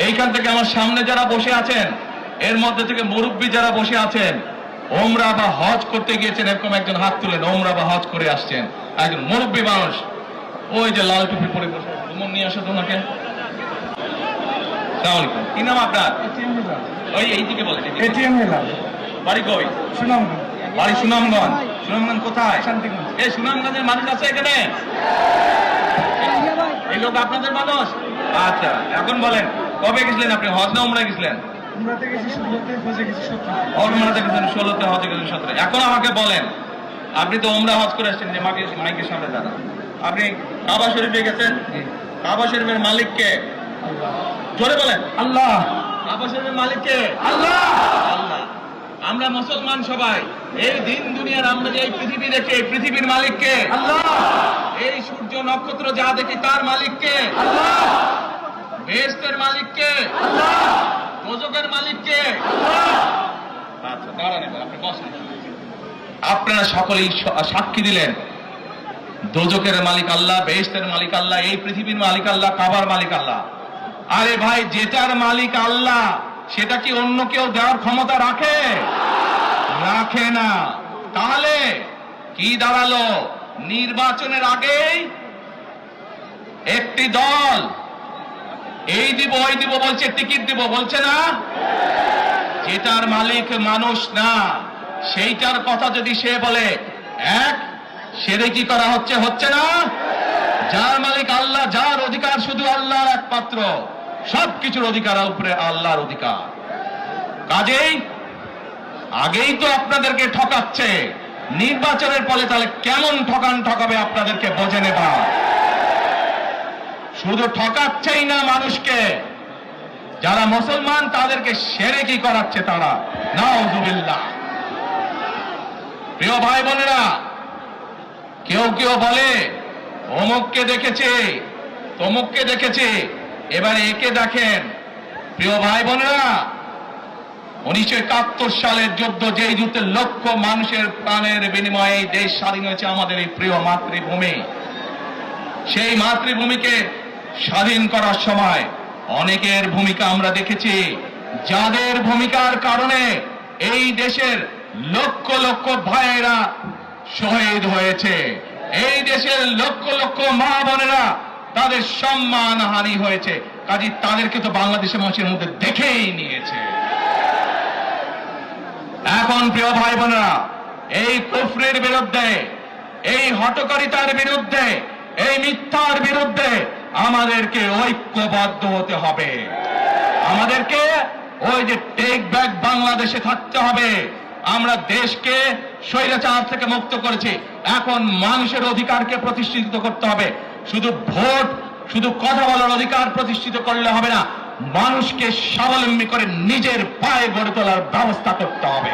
এইখান থেকে আমার সামনে যারা বসে আছেন, এর মধ্যে থেকে মুরব্বী যারা বসে আছেন, ওমরা বা হজ করতে গিয়েছেন, এরকম একজন হাত তুলেন, ওমরা বা হজ করে আসছেন, একজন মুরব্বী মানুষ, ওই যে লাল টুপি পরে বসে আছে, তোমার নিয়ে আসো তোমাকে। কি নাম আপনার? ওই এইদিকে বলেন। বাড়ি কই? সুনামগঞ্জ। বাড়ি সুনামগঞ্জ। সুনামগঞ্জ কোথায়? শান্তিগঞ্জ। এই সুনামগঞ্জের মানুষ আছে এখানে? এই লোক আপনাদের মানুষ? আচ্ছা, এখন বলেন কবে গেছিলেন আপনি? হজ না উমরা গেছিলেন? উমরাতে গেছি 16তে, হজে গেছি 17। উমরাতে গেছেন 16তে, হজে গেছেন 17। এখন আমাকে বলেন, আপনি তো উমরা হজ করে আসছেন, যে মাইকের সামনে দাঁড়ান, আপনি কাবা শরীফে গেছেন, কাবা শরীফের মালিক কে? জোরে বলেন। আল্লাহ। কাবা শরীফের মালিক কে? আল্লাহ। আল্লাহ। আমরা মুসলমান সবাই, এই দিন দুনিয়ার আমরা যে এই পৃথিবী দেখি, এই পৃথিবীর মালিক কে? আল্লাহ। এই সূর্য নক্ষত্র যা দেখি তার মালিক কে? আল্লাহ। বেহেশতের মালিক কে? আল্লাহ। দোজখের মালিক কে? আল্লাহ। আচ্ছা, দাঁড়ান, আপনি বসেন। আপনারা সকলেই সাক্ষী দিলেন, দোজখের মালিক আল্লাহ, বেহেশতের মালিক আল্লাহ, এই পৃথিবীর মালিক আল্লাহ, কাবার মালিক আল্লাহ। আরে ভাই, যেটার মালিক আল্লাহ সেটা কি অন্য কেউ দেওয়ার ক্ষমতা রাখে? রাখে না। তাহলে কি দাঁড়ালো? নির্বাচনের আগেই একটি দল এই দিব ওই দিব বলছে, টিকিট দিব বলছে না? যেটার মালিক মানুষ না, সেইটার কথা যদি সে বলে, এক সেরে কি করা হচ্ছে? হচ্ছে না? যার মালিক আল্লাহ, যার অধিকার শুধু আল্লাহর একমাত্র, সবকিছুর অধিকার উপরে আল্লাহর অধিকার। কাজেই আগেই তো আপনাদেরকে ঠকাচ্ছে, নির্বাচনের ফলে তাহলে কেমন ঠকাবে আপনাদেরকে বোঝে নেবা। শুধু ঠকাচ্ছেই না মানুষকে, যারা মুসলমান তাদেরকে শিরকি করাচ্ছে তারা। নাউযুবিল্লাহ। প্রিয় ভাই বোনেরা, কেউ কেউ বলে অমুককে দেখেছে, তমুককে দেখেছে, এবার একে দেখেন। প্রিয় ভাই বোনেরা, 1971 সালের যুদ্ধ, যেই যুদ্ধে লক্ষ মানুষের প্রাণের বিনিময়ে এই দেশ স্বাধীন হয়েছে, আমাদের এই প্রিয় মাতৃভূমি, সেই মাতৃভূমিকে স্বাধীন করার সময় অনেকের ভূমিকা আমরা দেখেছি, যাদের ভূমিকার কারণে এই দেশের লক্ষ লক্ষ ভাইয়েরা শহীদ হয়েছে, এই দেশের লক্ষ লক্ষ মা বোনেরা তাদের সম্মান হানি হয়েছে। কাজে তাদেরকে তো বাংলাদেশের মানুষের মধ্যে দেখেই নিয়েছে। এখন প্রিয় ভাই বোনেরা, এই কুফরের বিরুদ্ধে, এই হঠকারিতার বিরুদ্ধে, এই মিথ্যার বিরুদ্ধে আমাদেরকে ঐক্যবদ্ধ হতে হবে। আমাদেরকে ওই যে টেক ব্যাক বাংলাদেশে থাকতে হবে। আমরা দেশকে স্বৈরাচার থেকে মুক্ত করেছি, এখন মানুষের অধিকারকে প্রতিষ্ঠিত করতে হবে। শুধু ভোট, শুধু কথা বলার অধিকার প্রতিষ্ঠিত করলে হবে না, মানুষকে স্বাবলম্বী করে নিজের পায়ে গড়ে তোলার ব্যবস্থা করতে হবে।